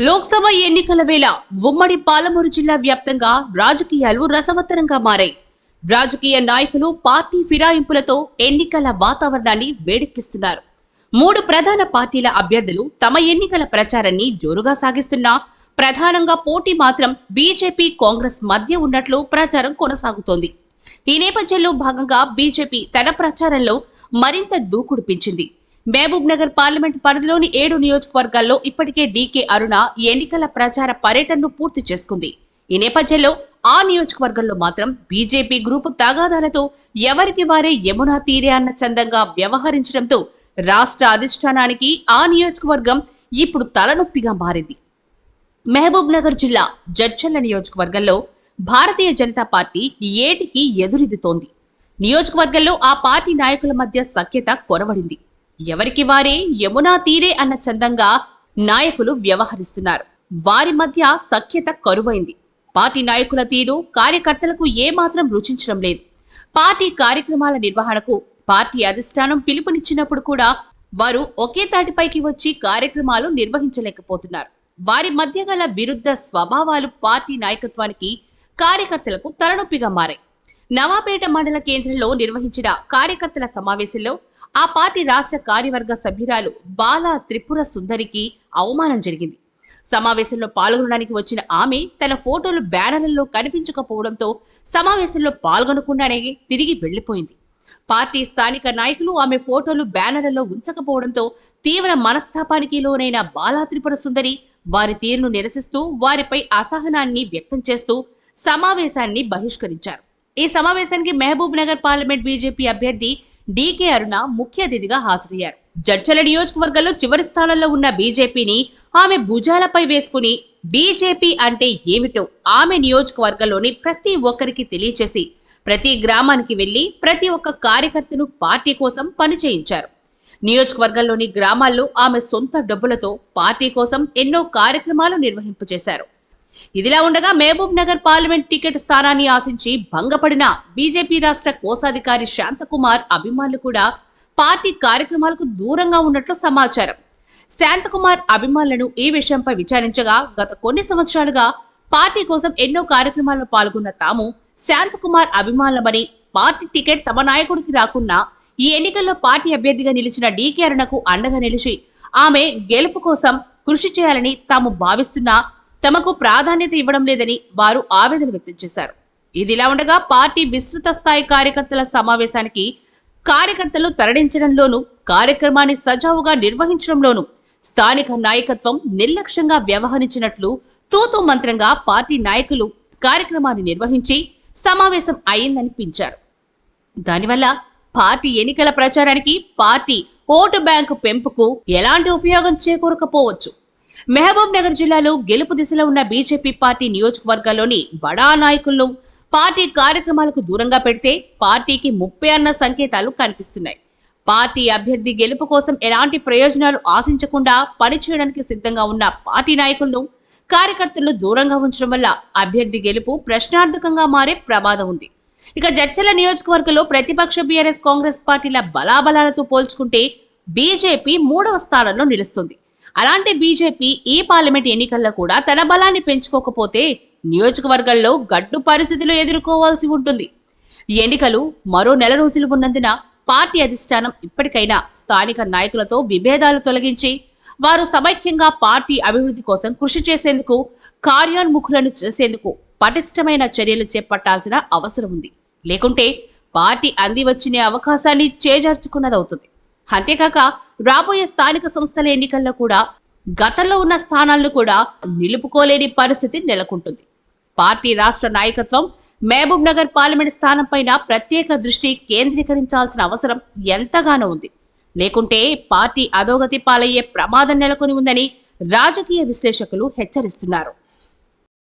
లోక్సభ ఎన్నికల వేళ ఉమ్మడి పాలమూరు జిల్లా వ్యాప్తంగా రాజకీయాలు రసవత్తరంగా మారాయి. రాజకీయ నాయకులు పార్టీ ఫిరాయింపులతో ఎన్నికల వాతావరణాన్ని వేడెక్కిస్తున్నారు. 3 ప్రధాన పార్టీల అభ్యర్థులు తమ ఎన్నికల ప్రచారాన్ని జోరుగా సాగిస్తున్నా ప్రధానంగా పోటీ మాత్రం బీజేపీ కాంగ్రెస్ మధ్య ఉన్నట్లు ప్రచారం కొనసాగుతోంది. ఈ నేపథ్యంలో భాగంగా బీజేపీ తన ప్రచారంలో మరింత దూకుడు పెంచింది. మహబూబ్ నగర్ పార్లమెంట్ పరిధిలోని 7 నియోజకవర్గాల్లో ఇప్పటికే డీకే అరుణ ఎన్నికల ప్రచార పర్యటనను పూర్తి చేసుకుంది. ఈ నేపథ్యంలో ఆ నియోజకవర్గంలో మాత్రం బీజేపీ గ్రూపు తగాదాలతో ఎవరికి వారే యమునా తీరే అన్న చందంగా వ్యవహరించడంతో రాష్ట్ర అధిష్టానానికి ఆ నియోజకవర్గం ఇప్పుడు తలనొప్పిగా మారింది. మహబూబ్ నగర్ జిల్లా జడ్చర్ల నియోజకవర్గంలో భారతీయ జనతా పార్టీ ఏటికి ఎదురెదుతోంది. నియోజకవర్గంలో ఆ పార్టీ నాయకుల మధ్య సఖ్యత కొరవడింది. ఎవరికి వారే యమునా తీరే అన్న చందంగా నాయకులు వ్యవహరిస్తున్నారు. వారి మధ్య సఖ్యత కరువైంది. పార్టీ నాయకుల తీరు కార్యకర్తలకు ఏమాత్రం రుచించడం లేదు. పార్టీ కార్యక్రమాల నిర్వహణకు పార్టీ అధిష్టానం పిలుపునిచ్చినప్పుడు కూడా వారు ఒకే తాటిపైకి వచ్చి కార్యక్రమాలు నిర్వహించలేకపోతున్నారు. వారి మధ్య గల విరుద్ధ స్వభావాలు పార్టీ నాయకత్వానికి కార్యకర్తలకు తలనొప్పిగా మారాయి. నవాపేట మండల కేంద్రంలో నిర్వహించిన కార్యకర్తల సమావేశంలో ఆ పార్టీ రాష్ట్ర కార్యవర్గ సభ్యురాలు బాలా త్రిపుర సుందరికి అవమానం జరిగింది. సమావేశంలో పాల్గొనడానికి వచ్చిన ఆమె తన ఫోటోలు బ్యానర్లలో కనిపించకపోవడంతో సమావేశంలో పాల్గొనకుండానే తిరిగి వెళ్లిపోయింది. పార్టీ స్థానిక నాయకులు ఆమె ఫోటోలు బ్యానర్లలో ఉంచకపోవడంతో తీవ్ర మనస్తాపానికి లోనైన బాలా త్రిపుర సుందరి వారి తీరును నిరసిస్తూ వారిపై అసహనాన్ని వ్యక్తం చేస్తూ సమావేశాన్ని బహిష్కరించారు. ఈ సమావేశానికి మహబూబ్ నగర్ పార్లమెంట్ బీజేపీ అభ్యర్థి డీకే అరుణ ముఖ్య అతిథిగా హాజరయ్యారు. జడ్చర్ల నియోజకవర్గంలో చివరి స్థానంలో ఉన్న బీజేపీని ఆమె భుజాలపై వేసుకుని బీజేపీ అంటే ఏమిటో ఆమె నియోజకవర్గంలోని ప్రతి ఒక్కరికి తెలియచేసి ప్రతి గ్రామానికి వెళ్లి ప్రతి ఒక్క కార్యకర్తను పార్టీ కోసం పనిచేయించారు. నియోజకవర్గంలోని గ్రామాల్లో ఆమె సొంత డబ్బులతో పార్టీ కోసం ఎన్నో కార్యక్రమాలు నిర్వహింపచేశారు. ఇదిలా ఉండగా మహబూబ్ నగర్ పార్లమెంట్ టికెట్ స్థానాన్ని ఆశించి భంగపడిన బీజేపీ రాష్ట్ర కోశాధికారి శాంతకుమార్ అభిమానులు కూడా పార్టీ కార్యక్రమాలకు దూరంగా ఉన్నట్లు సమాచారం. శాంతకుమార్ అభిమానులను ఈ విషయంపై విచారించగా గత కొన్ని సంవత్సరాలుగా పార్టీ కోసం ఎన్నో కార్యక్రమాల్లో పాల్గొన్న తాము శాంతకుమార్ అభిమానులమని పార్టీ టికెట్ తమ నాయకుడికి రాకున్నా ఈ ఎన్నికల్లో పార్టీ అభ్యర్థిగా నిలిచిన డీకే అరుణకు అండగా నిలిచి ఆమె గెలుపు కోసం కృషి చేయాలని తాము భావిస్తున్నా తమకు ప్రాధాన్యత ఇవ్వడం లేదని వారు ఆవేదన వ్యక్తం చేశారు. ఇదిలా ఉండగా పార్టీ విస్తృత స్థాయి కార్యకర్తల సమావేశానికి కార్యకర్తలు తరలించడంలోనూ కార్యక్రమాన్ని సజావుగా నిర్వహించడంలోనూ స్థానిక నాయకత్వం నిర్లక్ష్యంగా వ్యవహరించినట్లు తూతూ మంత్రంగా పార్టీ నాయకులు కార్యక్రమాన్ని నిర్వహించి సమావేశం అయిందనిపించారు. దానివల్ల పార్టీ ఎన్నికల ప్రచారానికి పార్టీ ఓటు బ్యాంకు పెంపుకు ఎలాంటి ఉపయోగం చేకూరకపోవచ్చు. మహబూబ్ నగర్ జిల్లాలో గెలుపు దిశలో ఉన్న బీజేపీ పార్టీ నియోజకవర్గాల్లోని బడా నాయకులను పార్టీ కార్యక్రమాలకు దూరంగా పెడితే పార్టీకి ముప్పే అన్న సంకేతాలు కనిపిస్తున్నాయి. పార్టీ అభ్యర్థి గెలుపు కోసం ఎలాంటి ప్రయోజనాలు ఆశించకుండా పనిచేయడానికి సిద్ధంగా ఉన్న పార్టీ నాయకులను కార్యకర్తలను దూరంగా ఉంచడం వల్ల అభ్యర్థి గెలుపు ప్రశ్నార్థకంగా మారే ప్రమాదం ఉంది. ఇక జడ్చర్ల నియోజకవర్గంలో ప్రతిపక్ష బీఆర్ఎస్ కాంగ్రెస్ పార్టీల బలాబలాలతో పోల్చుకుంటే బీజేపీ 3వ స్థానంలో నిలుస్తుంది. అలాంటి బీజేపీ ఈ పార్లమెంట్ ఎన్నికల్లో కూడా తన బలాన్ని పెంచుకోకపోతే నియోజకవర్గాల్లో గడ్డు పరిస్థితులు ఎదుర్కోవాల్సి ఉంటుంది. ఎన్నికలు మరో నెల రోజులు ఉన్నందున పార్టీ అధిష్టానం ఇప్పటికైనా స్థానిక నాయకులతో విభేదాలు తొలగించి వారు సమైక్యంగా పార్టీ అభివృద్ధి కోసం కృషి చేసేందుకు కార్యోన్ముఖులను చేసేందుకు పటిష్టమైన చర్యలు చేపట్టాల్సిన అవసరం ఉంది. లేకుంటే పార్టీ అంది వచ్చిన అవకాశాన్ని చేజార్చుకున్నదవుతుంది. అంతేకాక రాబోయే స్థానిక సంస్థల ఎన్నికల్లో కూడా గతంలో ఉన్న స్థానాలను కూడా నిలుపుకోలేని పరిస్థితి నెలకొంటుంది. పార్టీ రాష్ట్ర నాయకత్వం మహబూబ్ నగర్ పార్లమెంట్ స్థానం పైన ప్రత్యేక దృష్టి కేంద్రీకరించాల్సిన అవసరం ఎంతగానో ఉంది. లేకుంటే పార్టీ అధోగతి పాలయ్యే ప్రమాదం నెలకొని ఉందని రాజకీయ విశ్లేషకులు హెచ్చరిస్తున్నారు.